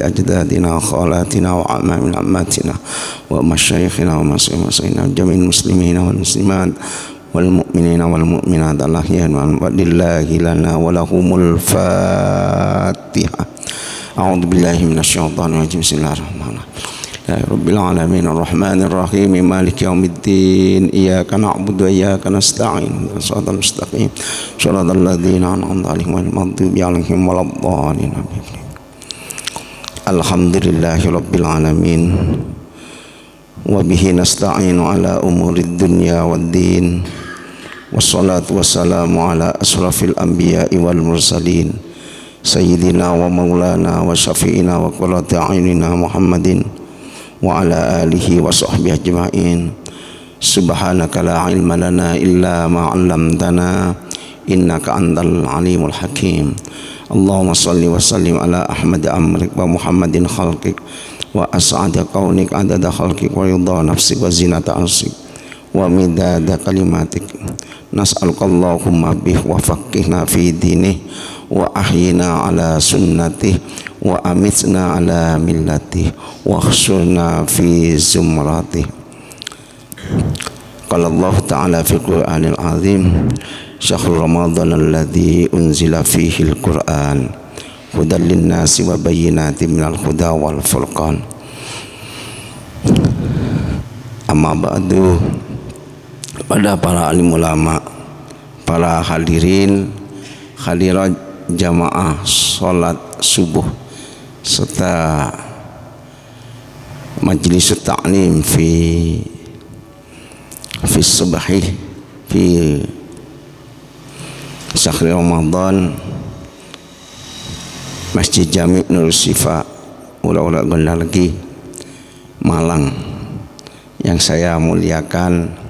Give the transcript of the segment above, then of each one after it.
أجدادنا وخالاتنا وعمامنا عماتنا ومشايخنا ومصينا جميع المسلمين والمسلمات والمؤمنين والمؤمنات الأحياء والأموات لله لنا ولهم الفاتحة. أعوذ بالله من الشيطان الرجيم. بسم الله الرحمن الرحيم. رب العالمين الرحمن الرحيم مالك يوم الدين إياك نعبد وإياك نستعين صراط المستقيم صراط الذين أنعمت عليهم غير المغضوب عليهم ولا الضالين. الحمد لله رب العالمين وبه نستعين على أمور الدنيا والدين والصلاة والسلام على أشرف الأنبياء والمرسلين سيدنا ومولانا وشفيعنا وقرة أعيننا محمد وعلى آله وصحبه أجمعين. سبحانك لا علم لنا إلا ما علمتنا إنك أنت العليم الحكيم. اللهم صل وسلم على أحمد أمرك ومحمد خلقك وأسعد كونك عدد خلقك ورضا نفسك وزينة عرشك ومداد كلماتك. نسألك اللهم به وفقهنا في دينه وأحينا على سنته وأمتنا على ملته واحشرنا في زمرته. قال الله تعالى في القرآن العظيم شهر رمضان الذي أنزل فيه القرآن هدى للناس وبينات من الهدى والفرقان. Amma ba'du. Pada para alim ulama, para hadirin hadirat jamaah salat subuh serta majlis ta'lim fi subahi fi syahr Ramadan Masjid Jami' Nur Sifa Ula-Ula Gondang Legi Malang yang saya muliakan.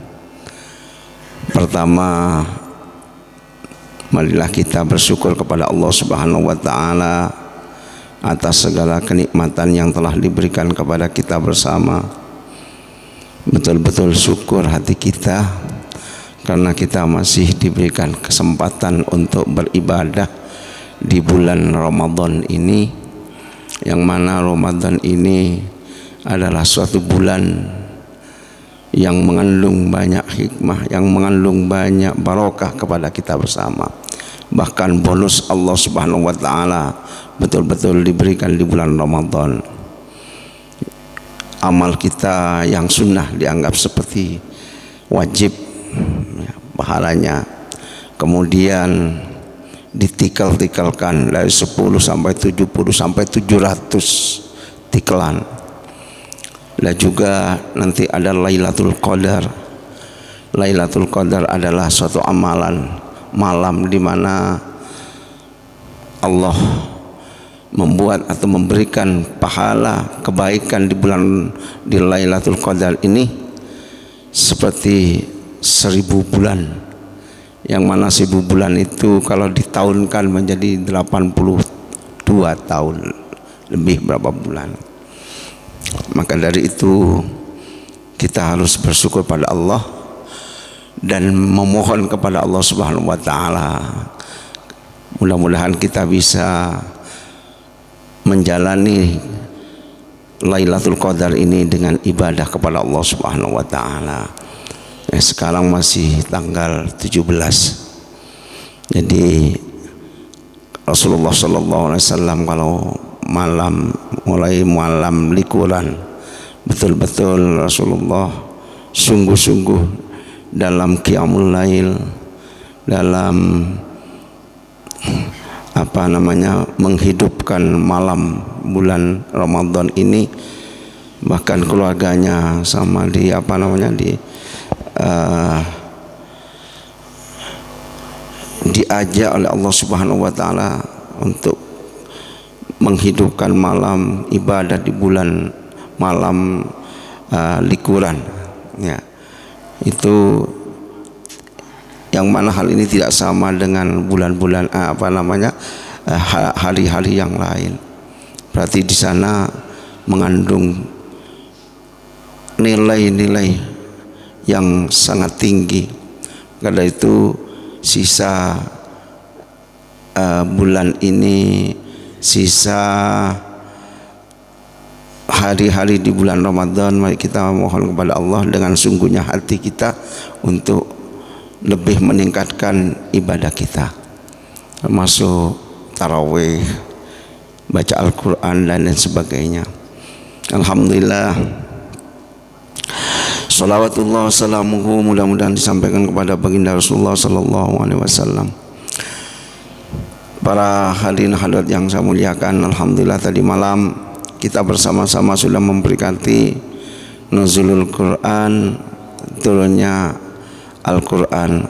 Pertama, marilah kita bersyukur kepada Allah Subhanahu wa taala atas segala kenikmatan yang telah diberikan kepada kita bersama. Betul-betul syukur hati kita karena kita masih diberikan kesempatan untuk beribadah di bulan Ramadan ini, yang mana Ramadan ini adalah suatu bulan yang mengandung banyak hikmah, yang mengandung banyak barokah kepada kita bersama. Bahkan bonus Allah Subhanahu wa taala betul-betul diberikan di bulan Ramadan. Amal kita yang sunnah dianggap seperti wajib pahalanya. Kemudian ditikal-tikalkan dari 10 sampai 70 sampai 700 tikelan. Dan juga nanti ada Lailatul Qadar. Lailatul Qadar adalah suatu amalan malam di mana Allah membuat atau memberikan pahala kebaikan di Lailatul Qadar ini seperti 1000 bulan, yang mana 1000 bulan itu kalau ditahunkan menjadi 82 tahun lebih berapa bulan. Maka dari itu kita harus bersyukur pada Allah dan memohon kepada Allah Subhanahu wa taala. Mudah-mudahan kita bisa menjalani Lailatul Qadar ini dengan ibadah kepada Allah Subhanahu wa taala. Sekarang masih tanggal 17. Jadi Rasulullah sallallahu alaihi wasallam kalau mulai malam likuran, betul-betul Rasulullah sungguh-sungguh dalam qiyamul lail, dalam menghidupkan malam bulan Ramadan ini. Bahkan keluarganya sama diajak oleh Allah Subhanahu wa taala untuk menghidupkan malam ibadah di bulan malam likuran, ya. Itu yang mana hal ini tidak sama dengan bulan-bulan hari-hari yang lain. Berarti di sana mengandung nilai-nilai yang sangat tinggi. Karena itu sisa bulan ini, sisa hari-hari di bulan Ramadan, mari kita mohon kepada Allah dengan sungguhnya hati kita untuk lebih meningkatkan ibadah kita, termasuk tarawih, baca Al-Quran dan lain sebagainya. Alhamdulillah, salawatullah salamuhu mudah-mudahan disampaikan kepada baginda Rasulullah sallallahu alaihi wasallam. Para hadirin hadirat yang saya muliakan, alhamdulillah tadi malam kita bersama-sama sudah memperingati nuzulul Quran, turunnya Al-Quran.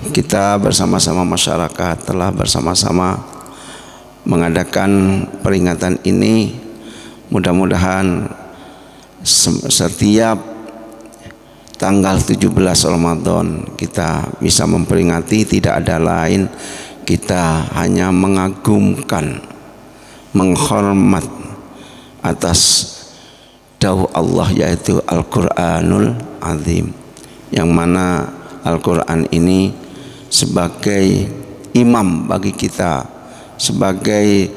Kita bersama-sama masyarakat telah bersama-sama mengadakan peringatan ini. Mudah-mudahan setiap tanggal 17 Ramadan kita bisa memperingati, tidak ada lain, kita hanya mengagumkan, menghormat atas dawuh Allah, yaitu Al-Quranul Azim, yang mana Al-Quran ini sebagai imam bagi kita, sebagai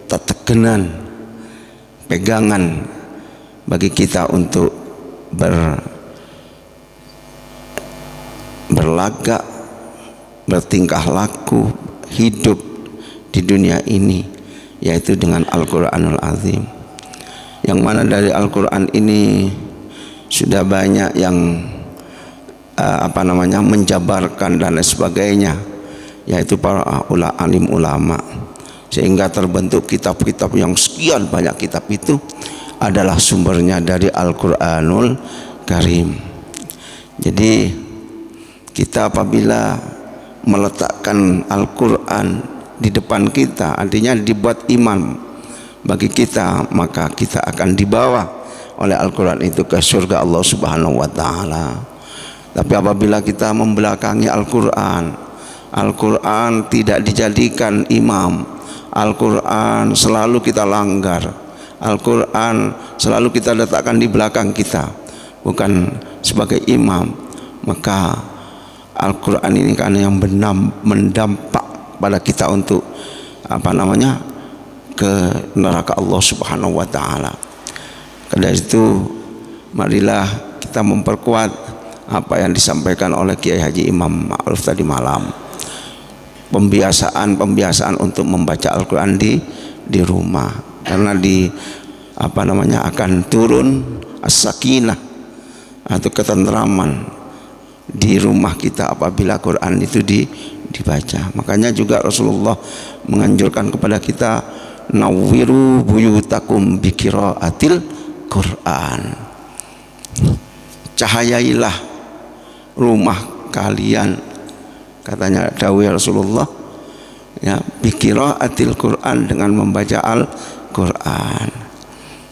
tetegenan, pegangan bagi kita untuk berlagak, bertingkah laku, hidup di dunia ini, yaitu dengan Al-Quranul Azim. Yang mana dari Al-Quran ini sudah banyak yang menjabarkan dan lain sebagainya, yaitu para alim ulama, sehingga terbentuk kitab-kitab yang sekian banyak. Kitab itu adalah sumbernya dari Al-Quranul Karim. Jadi kita apabila meletakkan Al-Quran di depan kita, artinya dibuat imam bagi kita, maka kita akan dibawa oleh Al-Quran itu ke surga Allah Subhanahu wa Ta'ala. Tapi apabila kita membelakangi Al-Quran, Al-Quran tidak dijadikan imam, Al-Quran selalu kita langgar, Al-Quran selalu kita letakkan di belakang kita, bukan sebagai imam, maka Al-Quran ini kan yang mendampak pada kita untuk ke neraka Allah Subhanahu wa Ta'ala. Karena itu marilah kita memperkuat apa yang disampaikan oleh Kiai Haji Imam Ma'ruf tadi malam, pembiasaan untuk membaca Al-Quran di rumah, karena akan turun as-sakinah atau ketentraman di rumah kita apabila Quran itu dibaca. Makanya juga Rasulullah menganjurkan kepada kita, nawwiru buyutakum biqiraatil Quran, cahayailah rumah kalian, katanya dawuh Rasulullah, ya, biqiraatil Quran, dengan membaca Al-Quran.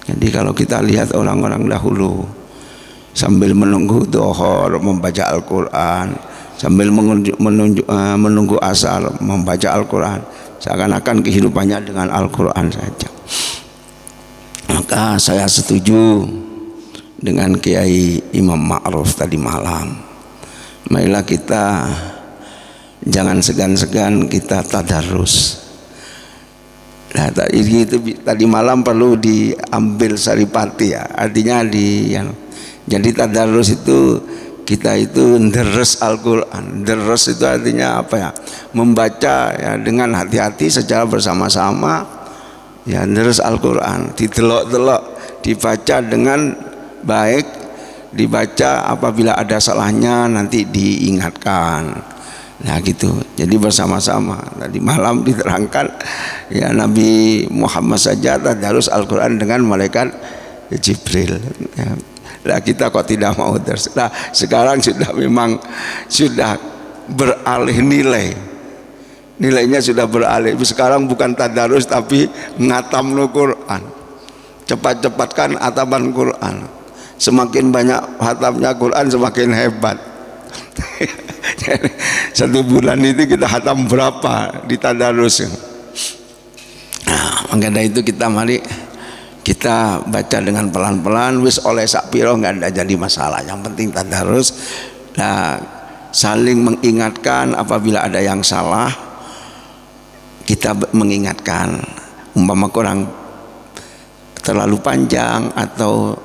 Jadi kalau kita lihat orang-orang dahulu sambil menunggu dhuhur membaca Al-Quran, sambil menunggu asar membaca Al-Quran, seakan-akan kehidupannya dengan Al-Quran saja. Maka saya setuju dengan Kiai Imam Ma'ruf tadi malam. Marilah kita jangan segan-segan kita tadarus. Nah, tadi malam perlu diambil saripati, ya, artinya jadi tadarus itu kita itu deres Al-Quran. Deres itu artinya apa, ya? Membaca, ya, dengan hati-hati secara bersama-sama, ya, deres Al-Quran, ditelok-telok, dibaca dengan baik, dibaca apabila ada salahnya nanti diingatkan. Nah gitu, jadi bersama-sama. Tadi malam diterangkan, ya, Nabi Muhammad saja tadarus Al-Quran dengan malaikat Jibril, ya. Nah kita kok tidak mau terus. Nah sekarang sudah beralih nilainya sudah beralih. Sekarang bukan tadarus tapi ngatam Quran. Cepat-cepatkan hataman Quran. Semakin banyak hatamnya Quran semakin hebat. Satu bulan itu kita hatam berapa di tadarus. Nah, makanya itu mari kita baca dengan pelan-pelan, wis oleh sakpiro nggak ada jadi masalah. Yang penting tadarus. Nah, saling mengingatkan apabila ada yang salah, kita mengingatkan. Umpama kurang terlalu panjang atau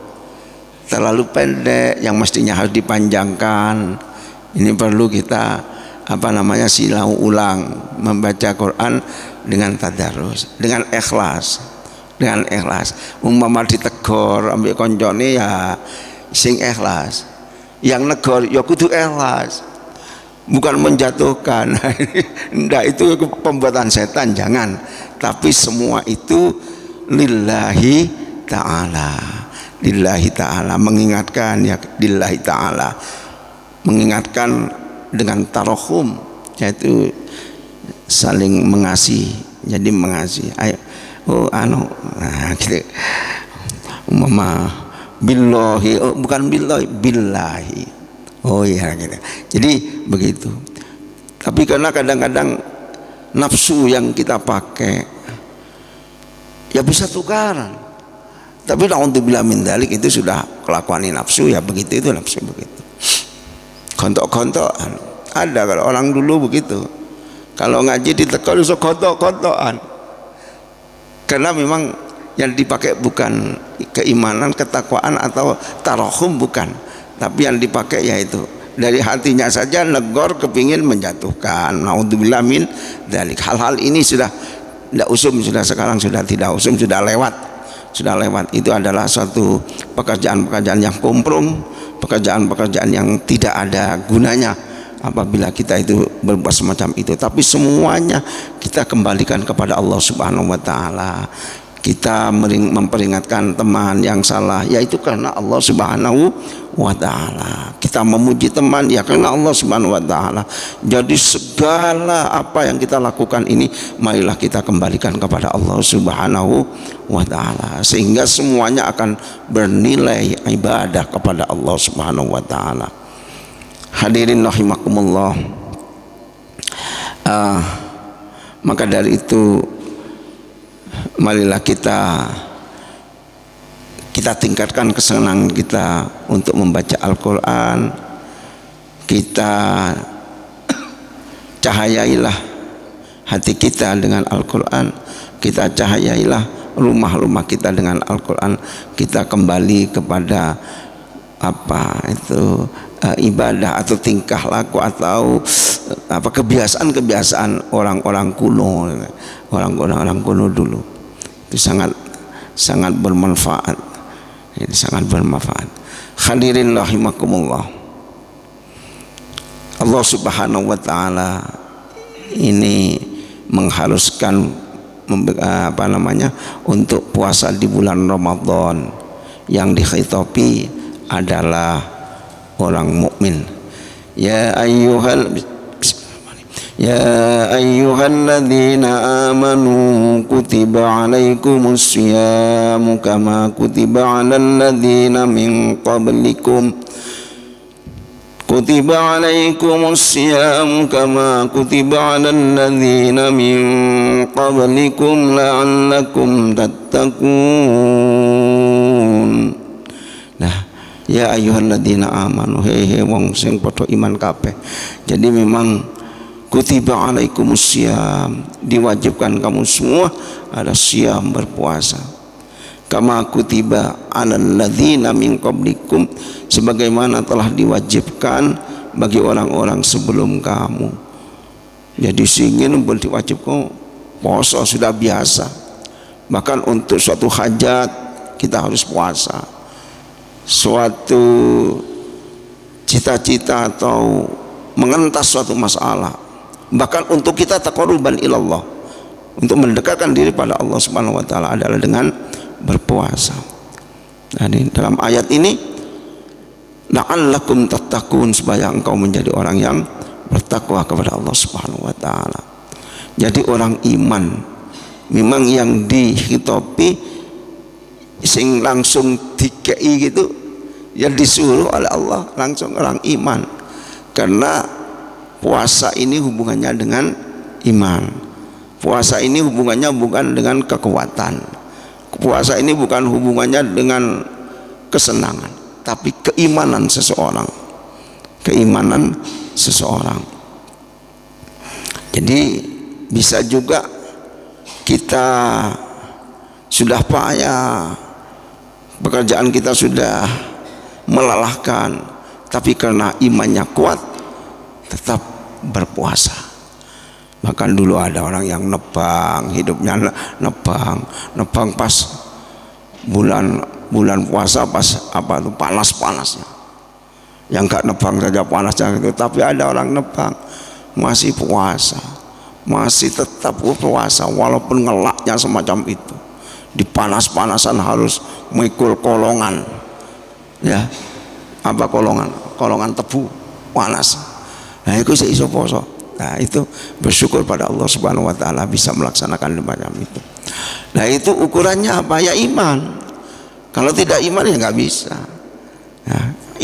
terlalu pendek yang mestinya harus dipanjangkan. Ini perlu kita silau ulang membaca Quran dengan tadarus, dengan ikhlas. Umpama ditegor ambek koncone ya sing ikhlas, yang negor ya kudu ikhlas, bukan menjatuhkan. Ndak, itu pembuatan setan, jangan. Tapi semua itu lillahi ta'ala, mengingatkan ya lillahi ta'ala, mengingatkan dengan tarahum, yaitu saling mengasihi. Jadi mengasihi, ayo gitu. Billahi, bukan billahi. Oh iya gitu. Jadi begitu. Tapi karena kadang-kadang nafsu yang kita pakai ya bisa tukaran. Tapi na'udzubillah min dzalik, itu sudah kelakuan nafsu, ya begitu, itu nafsu begitu. Kontok-kontokan. Ada kalau orang dulu begitu. Kalau ngaji ditekan bisa kontok-kontokan. Karena memang yang dipakai bukan keimanan, ketakwaan atau tarahum, bukan, tapi yang dipakai yaitu dari hatinya saja negor kepingin menjatuhkan. Naudzubillah min dzalik. Hal-hal ini sudah tidak usum, sekarang sudah tidak usum, sudah lewat. Itu adalah suatu pekerjaan-pekerjaan yang komprong, pekerjaan-pekerjaan yang tidak ada gunanya apabila kita itu berbuat semacam itu. Tapi semuanya kita kembalikan kepada Allah Subhanahu wa taala. Kita memperingatkan teman yang salah, yaitu karena Allah Subhanahu wa taala. Kita memuji teman ya karena Allah Subhanahu wa taala. Jadi segala apa yang kita lakukan ini marilah kita kembalikan kepada Allah Subhanahu wa taala, sehingga semuanya akan bernilai ibadah kepada Allah Subhanahu wa taala. Hadirin rahimakumullah. Maka dari itu marilah kita tingkatkan kesenangan kita untuk membaca Al-Quran. Kita cahayailah hati kita dengan Al-Quran. Kita cahayailah rumah-rumah kita dengan Al-Quran. Kita kembali kepada ibadah atau tingkah laku atau kebiasaan orang-orang kuno, orang-orang kuno dulu. Itu sangat bermanfaat. Ini sangat bermanfaat. Hadirin rahimakumullah. Allah Subhanahu wa taala ini mengharuskan untuk puasa di bulan Ramadan. Yang dikhitabi adalah orang mukmin. Ya ayyuhalladzina amanu kutiba alaikumus syiyamu kama kutiba alal ladzina min qablikum la'allakum tattaqun. Nah, ya ayyuhalladzina amanu, he wong sing padha iman kabeh. Jadi memang kutiba alaikumus syiyam, diwajibkan kamu semua ada syiyam, berpuasa. Kama kutiba alal ladzina min qablikum, sebagaimana telah diwajibkan bagi orang-orang sebelum kamu. Jadi singin diwajibkan puasa sudah biasa. Bahkan untuk suatu hajat kita harus puasa. Suatu cita-cita atau mengentas suatu masalah, bahkan untuk kita taqarruban ilallah, untuk mendekatkan diri pada Allah Subhanahu wa taala adalah dengan berpuasa. Jadi dalam ayat ini la'allakum tattaqun, supaya engkau menjadi orang yang bertakwa kepada Allah Subhanahu wa taala. Jadi orang iman memang yang dihitopi sing langsung dikei gitu, yang disuruh oleh Allah langsung orang iman. Karena puasa ini hubungannya dengan iman. Puasa ini hubungannya bukan dengan kekuatan. Puasa ini bukan hubungannya dengan kesenangan, tapi keimanan seseorang. Keimanan seseorang. Jadi bisa juga kita sudah payah pekerjaan kita sudah melelahkan, tapi karena imannya kuat tetap berpuasa. Bahkan dulu ada orang yang nebang, hidupnya nebang pas bulan puasa, pas apa itu panas-panasnya. Yang gak nebang saja panasnya itu, tapi ada orang nebang masih puasa, masih tetap puasa walaupun ngelaknya semacam itu. Di panas-panasan harus mengikul kolongan, ya, apa kolongan tebu panas. Nah itu saya iso poso. Nah itu bersyukur pada Allah Subhanahu wa taala bisa melaksanakan semacam itu. Nah itu ukurannya apa? Ya iman. Kalau tidak iman ya nggak bisa. Ya,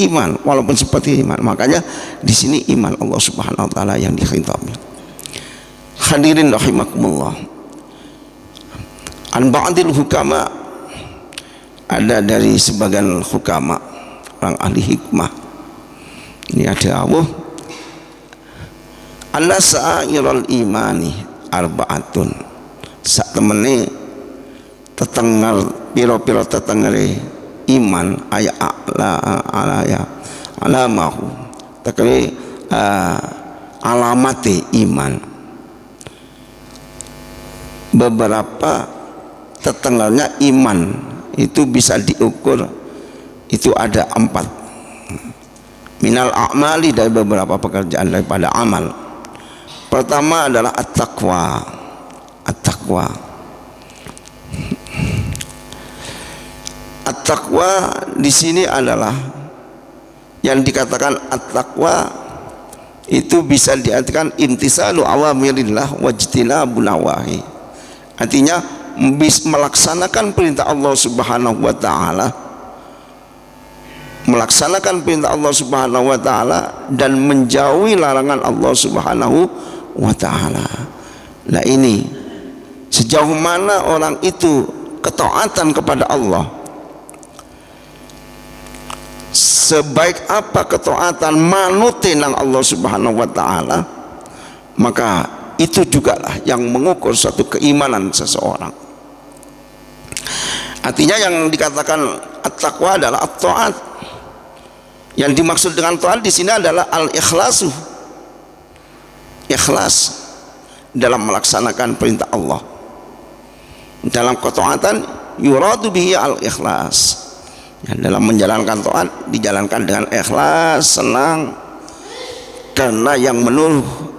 iman walaupun seperti iman. Makanya di sini iman Allah Subhanahu wa taala yang dikhitabi. Hadirin rahimakumullah. An ba'dil hukama, ada dari sebagian hukama, orang ahli hikmah. Ini ada Allah. Anna sa'iral imani arba'atun. Sak temene tetengar pira-pira tetengere iman aya alaya alamahu. Tekere alamate iman. Beberapa tetengarnya iman itu bisa diukur, itu ada 4. Minal a'mali, dari beberapa pekerjaan daripada amal. Pertama adalah at-taqwa. At-taqwa. At-taqwa di sini adalah yang dikatakan at-taqwa itu bisa diartikan imtisalu awamirillah wajtinabu nawahi. Artinya melaksanakan perintah Allah Subhanahu wa taala, melaksanakan perintah Allah Subhanahu wa taala dan menjauhi larangan Allah Subhanahu wa ta'ala. Nah ini sejauh mana orang itu ketaatan kepada Allah, sebaik apa ketaatan manutin nang Allah Subhanahu wa ta'ala, maka itu juga lah yang mengukur suatu keimanan seseorang. Artinya yang dikatakan at-taqwa adalah at-ta'at. Yang dimaksud dengan ta'at di sini adalah al-ikhlasu, ikhlas dalam melaksanakan perintah Allah. Dalam ketaatan yuradu bihi al-ikhlas, ya, dalam menjalankan taat dijalankan dengan ikhlas, senang, karena yang menuruh,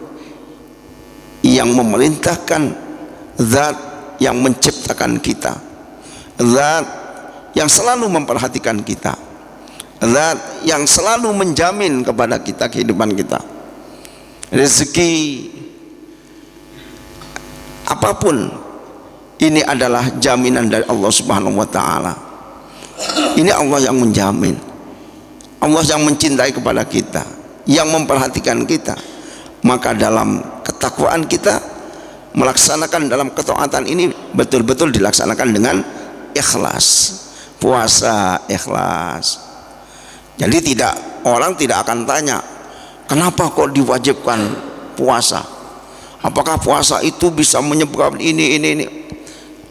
yang memerintahkan, zat yang menciptakan kita, zat yang selalu memperhatikan kita, zat yang selalu menjamin kepada kita kehidupan kita, rezeki apapun ini adalah jaminan dari Allah Subhanahu wa taala. Ini Allah yang menjamin, Allah yang mencintai kepada kita, yang memperhatikan kita. Maka dalam ketakwaan kita melaksanakan dalam ketaatan ini betul-betul dilaksanakan dengan ikhlas. Puasa ikhlas. Jadi orang tidak akan tanya, kenapa kok diwajibkan puasa? Apakah puasa itu bisa menyebabkan ini?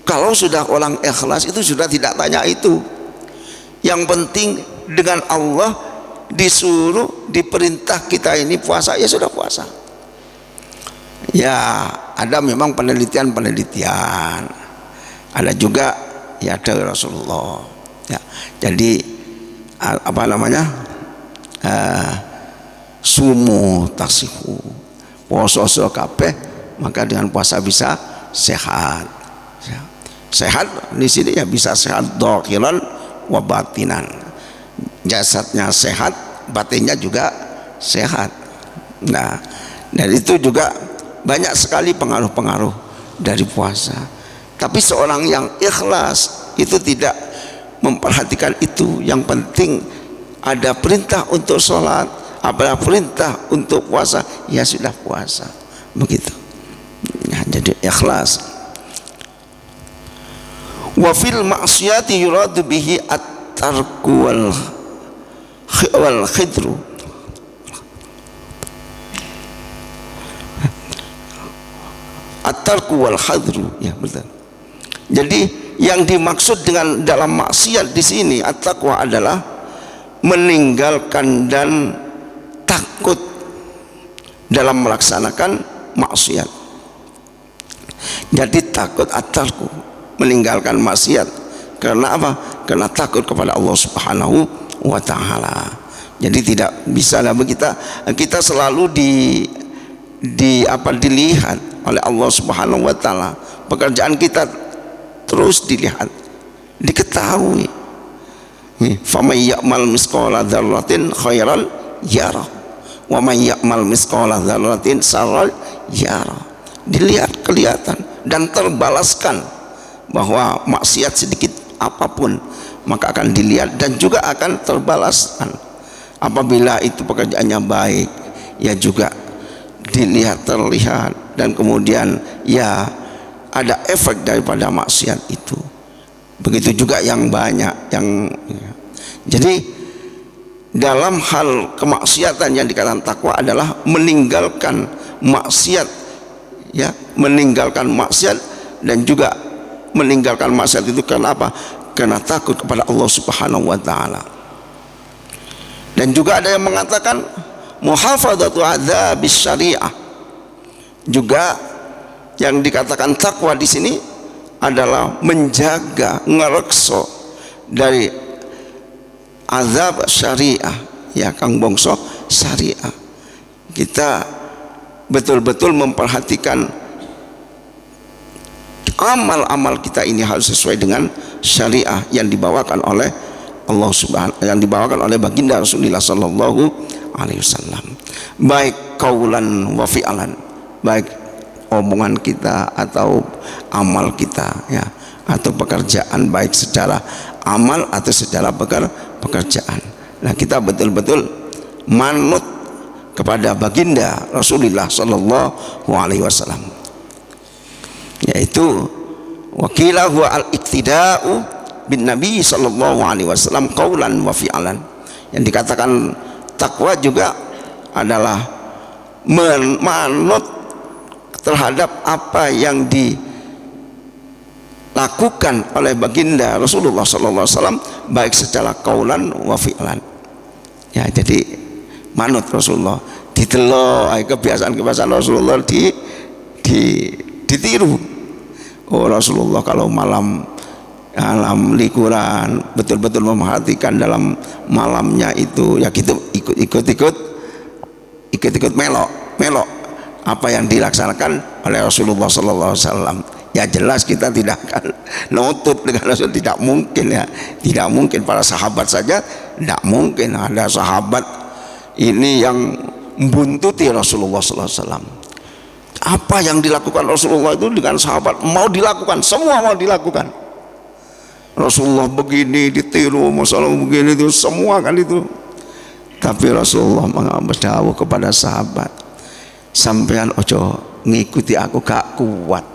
Kalau sudah orang ikhlas itu sudah tidak tanya itu. Yang penting dengan Allah disuruh, diperintah kita ini puasa, ya sudah puasa. Ya ada memang penelitian. Ada juga ya dari Rasulullah. Ya, jadi apa namanya? Sumu taksihu, puasa kabeh, maka dengan puasa bisa sehat. Sehat di sini ya bisa sehat dhahiran wa batinan. Jasadnya sehat, batinnya juga sehat. Nah, dan itu juga banyak sekali pengaruh-pengaruh dari puasa. Tapi seorang yang ikhlas itu tidak memperhatikan itu. Yang penting ada perintah untuk sholat, ada perintah untuk puasa, ya sudah puasa, begitu. Nah, jadi ikhlas. Wa fil ma'siyati yuradu bihi at-tarku wal khidru. At-tarku wal khadru, ya betul. Jadi yang dimaksud dengan dalam maksiat di sini at-taqwa adalah meninggalkan dan takut dalam melaksanakan maksiat. Jadi takut at-tarku, meninggalkan maksiat. Karena apa? Karena takut kepada Allah Subhanahu wa taala. Jadi tidak bisa kita selalu dilihat oleh Allah Subhanahu wa taala. Pekerjaan kita terus dilihat, diketahui. Faman ya'mal misqala dzarratin khairan yarah wa man ya'mal misqala dzarratin syarran yarah. Dilihat, kelihatan dan terbalaskan. Bahwa maksiat sedikit apapun maka akan dilihat dan juga akan terbalaskan. Apabila itu pekerjaannya baik, ya juga dilihat, terlihat, dan kemudian ya ada efek daripada maksiat itu. Begitu juga yang banyak yang ya. Jadi dalam hal kemaksiatan yang dikatakan takwa adalah meninggalkan maksiat, ya, meninggalkan maksiat dan juga meninggalkan maksiat itu karena apa? Karena takut kepada Allah Subhanahu wa taala. Dan juga ada yang mengatakan muhafadzatu adzabis syariah. Juga yang dikatakan takwa di sini adalah menjaga, ngerekso dari azab syariah, ya Kang Bongso, syariah. Kita betul-betul memperhatikan amal-amal kita ini harus sesuai dengan syariah yang dibawakan oleh Allah Subhanahu, yang dibawakan oleh baginda Rasulullah sallallahu alaihi wasallam. Baik qaulan wa fi'lan, baik omongan kita atau amal kita, ya, atau pekerjaan, baik secara amal atau secara pekerjaan. Nah, kita betul-betul manut kepada baginda Rasulullah sallallahu alaihi wasallam, yaitu wakilah huwa al-iktida'u bin Nabi sallallahu alaihi wasallam qaulan wa fi'lan. Yang dikatakan takwa juga adalah manut terhadap apa yang dilakukan oleh baginda Rasulullah sallallahu alaihi wasallam baik secara qaulan wa fi'lan. Ya, jadi manut Rasulullah, ditelo kebiasaan-kebiasaan Rasulullah ditiru. Oh, Rasulullah kalau malam likuran betul-betul memperhatikan dalam malamnya itu, ya kita ikut melok apa yang dilaksanakan oleh Rasulullah sallallahu alaihi wasallam. Ya jelas kita tidak akan nutut dengan Rasul, tidak mungkin, ya, tidak mungkin. Para sahabat saja tidak mungkin ada sahabat ini yang membuntuti Rasulullah sallallahu alaihi wasallam. Apa yang dilakukan Rasulullah itu dengan sahabat mau dilakukan, semua mau dilakukan. Rasulullah begini ditiru, masalah begini itu semua kan itu. Tapi Rasulullah berdakwah kepada sahabat, sampean ojo ngikuti aku, gak kuat.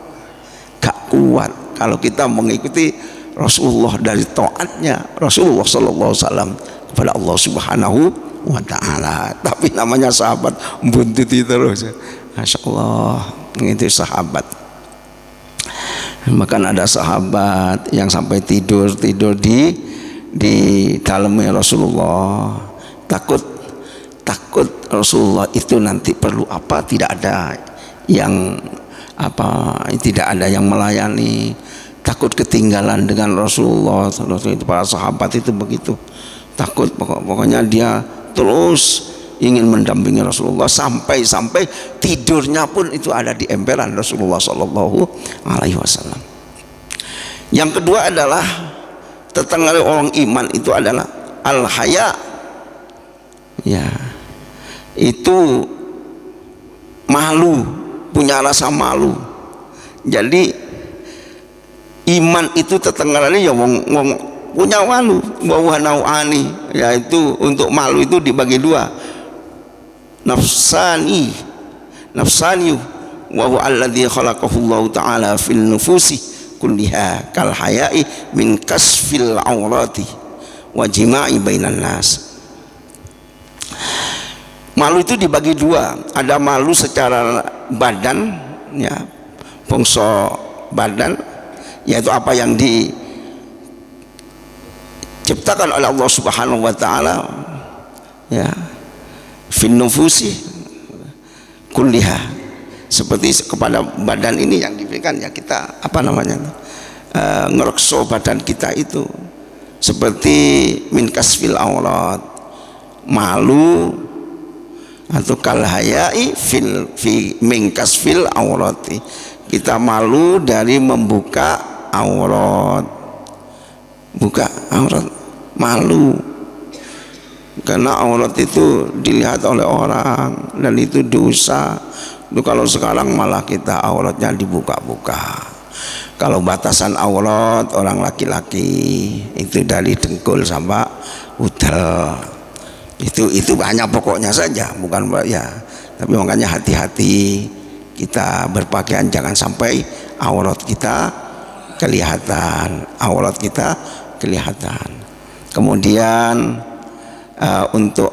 Kalau kita mengikuti Rasulullah dari taatnya Rasulullah sallallahu alaihi wasallam kepada Allah Subhanahu wa taala. Tapi namanya sahabat buntuti terus. Masya Allah, itu sahabat. Bahkan ada sahabat yang sampai tidur di dalamnya Rasulullah, takut Rasulullah itu nanti perlu apa, tidak ada yang melayani, takut ketinggalan dengan Rasulullah. Para sahabat itu begitu takut, pokoknya dia terus ingin mendampingi Rasulullah sampai tidurnya pun itu ada di emperan Rasulullah sallallahu alaihi wasallam. Yang kedua adalah tetangga orang iman itu adalah al-haya, ya, itu malu, punya rasa malu. Jadi iman itu tetanggalane ya wong punya malu, wa nauani, yaitu untuk malu itu dibagi dua, nafsani wa huwa alladhi khalaqahu Allah ta'ala fil nufusi kulliha kal haya'i min kasfil aurati wa jima'i bainan nas. Malu itu dibagi dua, ada malu secara badan, ya, bangsa badan, yaitu apa yang diciptakan oleh Allah Subhanahu wa taala, ya, fin nufusi kulliha, seperti kepada badan ini yang diberikan, ya kita apa namanya, ngerekso badan kita itu seperti min kasfil aurat, malu, atau kal hayai fi min kasfil aurati, kita malu dari membuka aurat, buka aurat, malu karena aurat itu dilihat oleh orang dan itu dosa. Itu kalau sekarang malah kita auratnya dibuka-buka. Kalau batasan aurat orang laki-laki itu dari dengkul sampai udel, itu hanya pokoknya saja, bukan ya. Tapi makanya hati-hati kita berpakaian, jangan sampai aurat kita kelihatan, aurat kita kelihatan. Kemudian untuk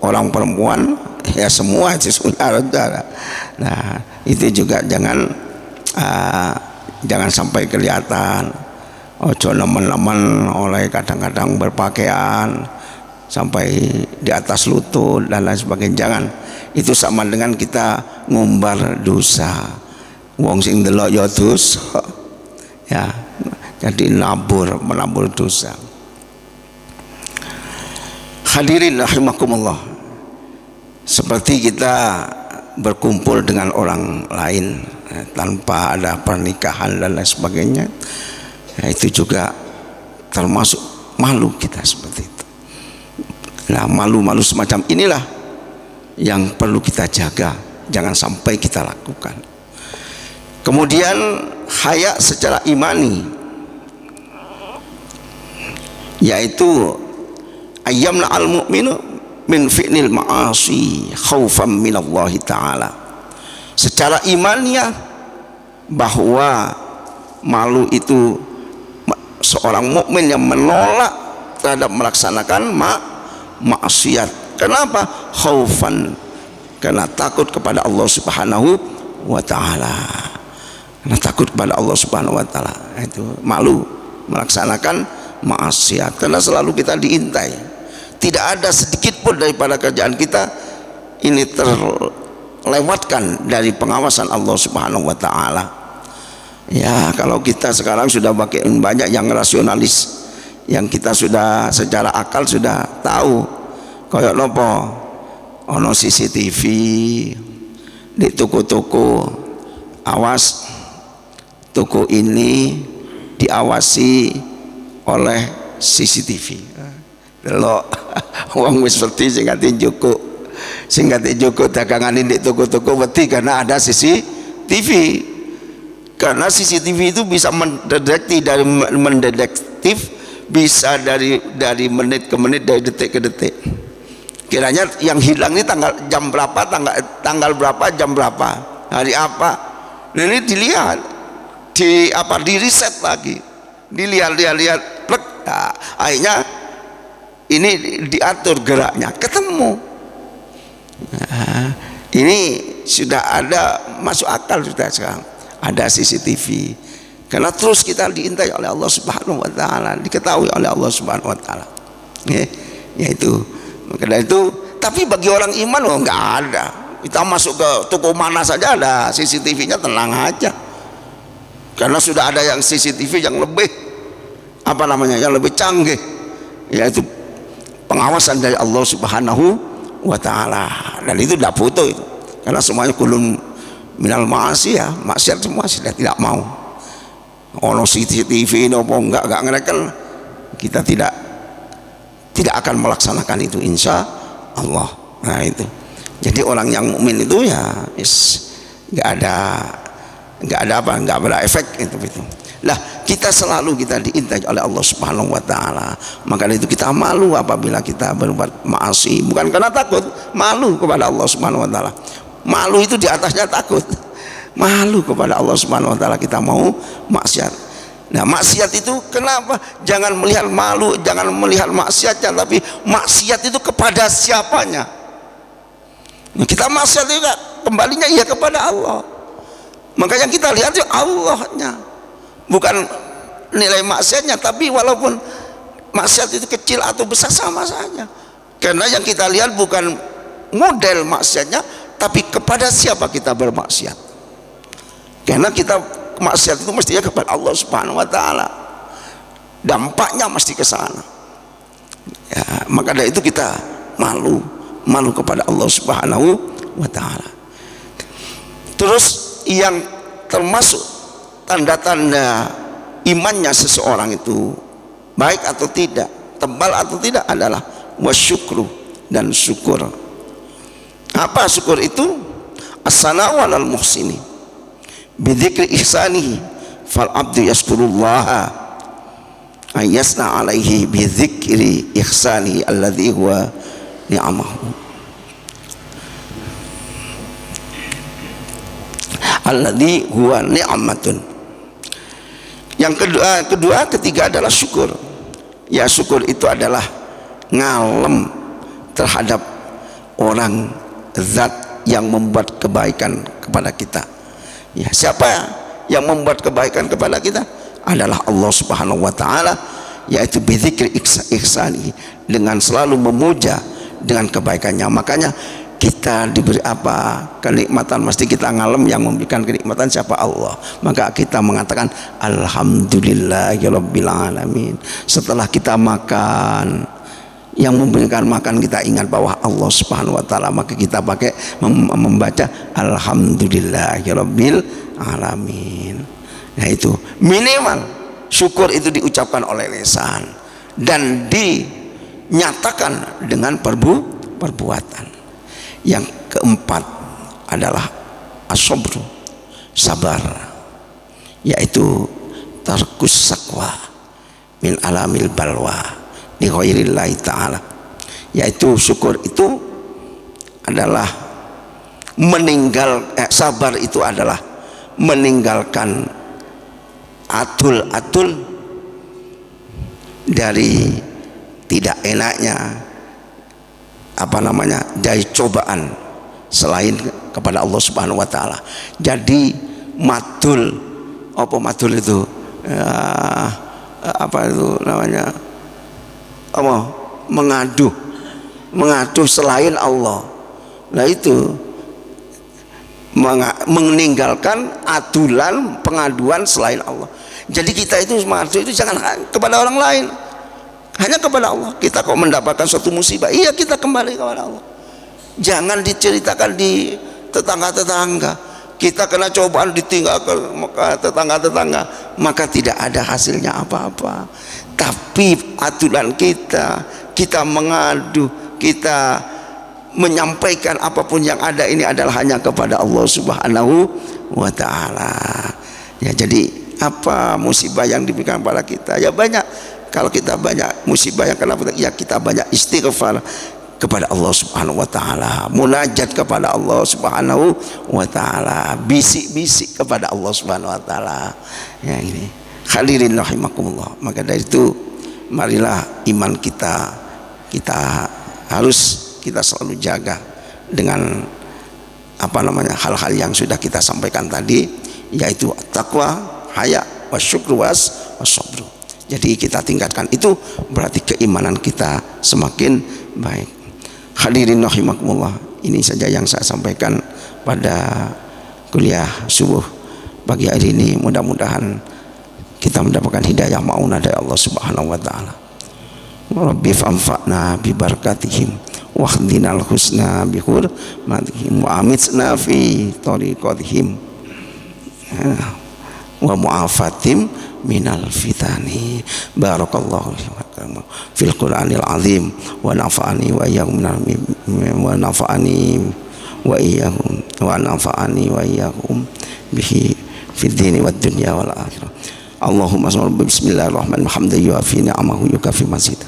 orang perempuan ya semua saudara. Nah itu juga jangan sampai kelihatan. Ojo nemen-nemen oleh kadang-kadang berpakaian sampai di atas lutut dan lain sebagainya, jangan. Itu sama dengan kita ngumbar dosa. Wong sing delok ya dosa, ya, jadi menabur dosa. Hadirin rahimakumullah, seperti kita berkumpul dengan orang lain tanpa ada pernikahan dan lain sebagainya, ya, itu juga termasuk malu kita seperti itu. Nah malu-malu semacam inilah yang perlu kita jaga, jangan sampai kita lakukan. Kemudian haya secara imani, yaitu ayyamna al-mu'minu min fi'nil ma'asi khaufan minallahi ta'ala. Secara imannya bahwa malu itu seorang mukmin yang menolak terhadap melaksanakan maksiat. Kenapa? Khaufan, karena takut kepada Allah Subhanahu wa taala. Karena takut kepada Allah Subhanahu wa taala, itu malu melaksanakan maksiat karena selalu kita diintai. Tidak ada sedikit pun daripada kerjaan kita ini terlewatkan dari pengawasan Allah Subhanahu wa taala. Ya, kalau kita sekarang sudah banyak yang rasionalis, yang kita sudah secara akal sudah tahu kayak nopo ono CCTV di toko-toko, awas toko ini diawasi oleh CCTV. Delok wong wis wedi sing ati njoko dagangan di toko-toko wedi karena ada CCTV. Karena CCTV itu bisa mendetektif bisa dari menit ke menit, dari detik ke detik. Kiranya yang hilang ini jam berapa, tanggal berapa, jam berapa, hari apa. Nah, ini dilihat, di riset lagi, dilihat, plek. Nah, akhirnya ini diatur geraknya, ketemu. Nah, ini sudah ada, masuk akal sudah sekarang. Ada CCTV karena terus kita diintai oleh Allah Subhanahu wa taala, diketahui oleh Allah Subhanahu wa taala. Yaitu karena itu, tapi bagi orang iman enggak ada. Kita masuk ke toko mana saja ada CCTV-nya, tenang aja. Karena sudah ada yang CCTV yang lebih yang lebih canggih, yaitu pengawasan dari Allah Subhanahu wa taala. Dan itu tidak butuh itu. Karena semuanya kulun minal ma'asi, ya, maksiat semua sudah tidak mau. Ono CCTV ini apa enggak ngerekel, kita tidak akan melaksanakan itu insya Allah. Nah itu, jadi orang yang mukmin itu ya enggak ada efek itu. Lah kita selalu diintai oleh Allah Subhanahu wa taala. Maka itu kita malu apabila kita berbuat maasi, bukan karena takut, malu kepada Allah Subhanahu wa taala. Malu itu di atasnya takut. Malu kepada Allah Subhanahu wa taala kita mau maksiat. Nah, maksiat itu kenapa? Jangan melihat malu, jangan melihat maksiatnya, tapi maksiat itu kepada siapanya. Nah, kita maksiat juga kembalinya ya kepada Allah. Maka yang kita lihat itu Allahnya, bukan nilai maksiatnya, tapi walaupun maksiat itu kecil atau besar sama saja, karena yang kita lihat bukan model maksiatnya, tapi kepada siapa kita bermaksiat. Karena kita maksiat itu mestinya kepada Allah Subhanahu wa taala, dampaknya mesti ke sana ya. Maka dari itu kita malu kepada Allah Subhanahu wa taala. Terus yang termasuk tanda-tanda imannya seseorang itu baik atau tidak, tebal atau tidak, adalah wasyukru, dan syukur. Apa syukur itu? As-sana'u 'alal muhsini bidzikri ihsanihi fal abdu yashkurullaha ayasna alaihi bidzikri ihsanihi alladzi huwa ni'amahu alladzi huwa ni'matun. Yang kedua ketiga adalah syukur. Ya, syukur itu adalah ngalem terhadap orang, zat yang membuat kebaikan kepada kita. Ya, siapa yang membuat kebaikan kepada kita? Adalah Allah Subhanahu wa taala, yaitu bidzikri ihsani, dengan selalu memuja dengan kebaikannya. Makanya kita diberi apa? Kenikmatan, mesti kita ngalem yang memberikan kenikmatan siapa? Allah. Maka kita mengatakan alhamdulillahirabbil alamin. Setelah kita makan, yang memberikan makan kita ingat bahwa Allah Subhanahu wa taala, maka kita pakai membaca alhamdulillahirabbil alamin. Nah, itu minimal syukur itu diucapkan oleh lisan dan dinyatakan dengan perbuatan. Yang keempat adalah as-sabru, sabar, yaitu tarkus sakwa min alamil balwa li ghairillahi ta'ala. Yaitu syukur itu adalah sabar itu adalah meninggalkan atul-atul dari tidak enaknya dari cobaan selain kepada Allah Subhanahu wa taala. Jadi matul itu mengadu selain Allah. Nah, itu meninggalkan adulan pengaduan selain Allah. Jadi kita itu mengadu itu jangan kepada orang lain, hanya kepada Allah. Kita kok mendapatkan suatu musibah, iya kita kembali kepada Allah. Jangan diceritakan di tetangga-tetangga. Kita kena cobaan ditinggalkan tetangga-tetangga, maka tidak ada hasilnya apa-apa. Tapi aturan kita mengadu, kita menyampaikan apapun yang ada ini adalah hanya kepada Allah Subhanahu wa taala. Ya, jadi apa musibah yang diberikan kepada kita? Ya banyak. Kalau kita banyak musibah yang kena, ya kita banyak istighfar kepada Allah Subhanahu wa taala, munajat kepada Allah Subhanahu wa taala, bisik-bisik kepada Allah Subhanahu wa taala. Ya, ini hadirin rahimakumullah. Maka dari itu marilah iman kita harus kita selalu jaga dengan hal-hal yang sudah kita sampaikan tadi, yaitu taqwa, haya, wasyukru, wasabru. Jadi kita tingkatkan itu, berarti keimanan kita semakin baik. Hadirin rahimakumullah, ini saja yang saya sampaikan pada kuliah subuh pagi hari ini. Mudah-mudahan kita mendapatkan hidayah maunah dari Allah Subhanahu wa taala. Rabbi fa'anfa'na bi barakatihim wahdinal husna bi hurmatihim wa amitna fi tariqatihim wa mu'afatim minal fitani. Barakallahu fil Qur'anil azim wa nafa'ani wa iyyakum wa nafa'ani wa iyyakum wa nafa'ani wa iyyakum bihi fid dini wad dunya wal akhirah. Allahumma salli bismillahirrahmanirrahim hamdan yuafi ni'amahu yukafi mazid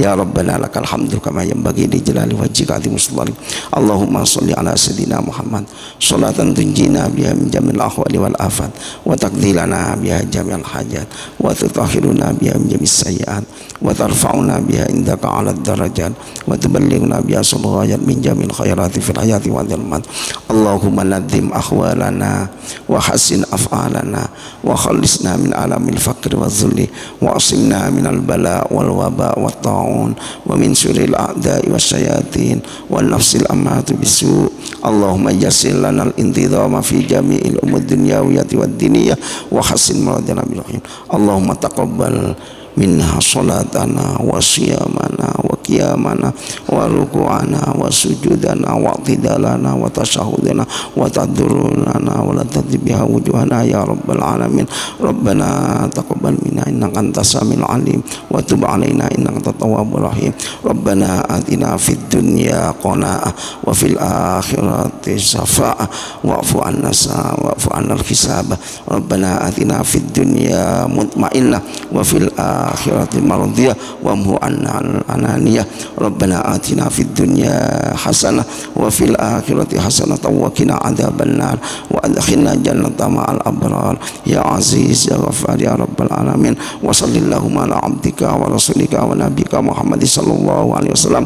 ya rabbana lakal hamdu kama yanbaghi li jalali wajhika azim sultanik. Allahumma sholli ala sayyidina Muhammad sholatan tunjina biha min jamil ahwali wal afat wa taqdilana biha jami'al hajat wa tutahhiruna biha min jamis sayyi'at wa tarfa'una biha indaka 'ala darajat wa tuballighuna biha sulghayat min jamil khairati fil hayati wa dhulmat. Allahumma nadzim ahwalana wa hassin af'alana wa khallisna min alamil faqri wa dhulli wa asimna min al bala wal waba wa ta'un wa min syuril a'da'i wa syayatin wa nafsil ammatu bisu. Allahumma yassir lana al intidhama fi jami'il umud dunyawiyati wad diniyah wa hassin maradana bil khayr. Allahumma taqabbal minna salatana wa siyamana wa qiyamana wa ruku'ana wa sujudana wa i'tidalana wa tashahhudana wa tadurruna wa la tadbiha wujuhana ya rabbal alamin. Rabbana taqabbal minna innaka antas samiul alim wa tub alaina innaka antat tawwabur rahim. Rabbana atina fid dunya qana'ah wa fil akhirati shafa'ah wa'fu 'anna wa'fu 'anal hisab. Rabbana atina fid dunya mutmainnah wa fil akhirati maradiyah wa amhu ananiyah. Rabbana atina fid dunya hasanah wa fil akhirati hasanah wa qina adzabannar wa adkhilna jannata ma'al abrar ya aziz ya ghaffar ya rabbal alamin. Wa sallallahu ala abdika wa rasulika wa nabika Muhammad sallallahu alaihi wasallam.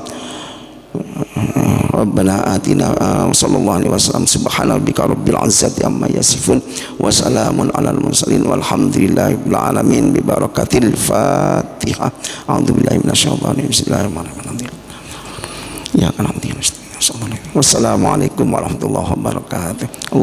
Rabbana atina sallallahu alaihi wasallam subhana rabbika rabbil izzati amma yasifun wa salamun alal mursalin walhamdulillahi rabbil alamin bi barakatil Fatihah. A'udzu billahi minasyaitonir rajim. Bismillahirrahmanirrahim. Ya kana. Wassalamualaikum warahmatullahi wabarakatuh.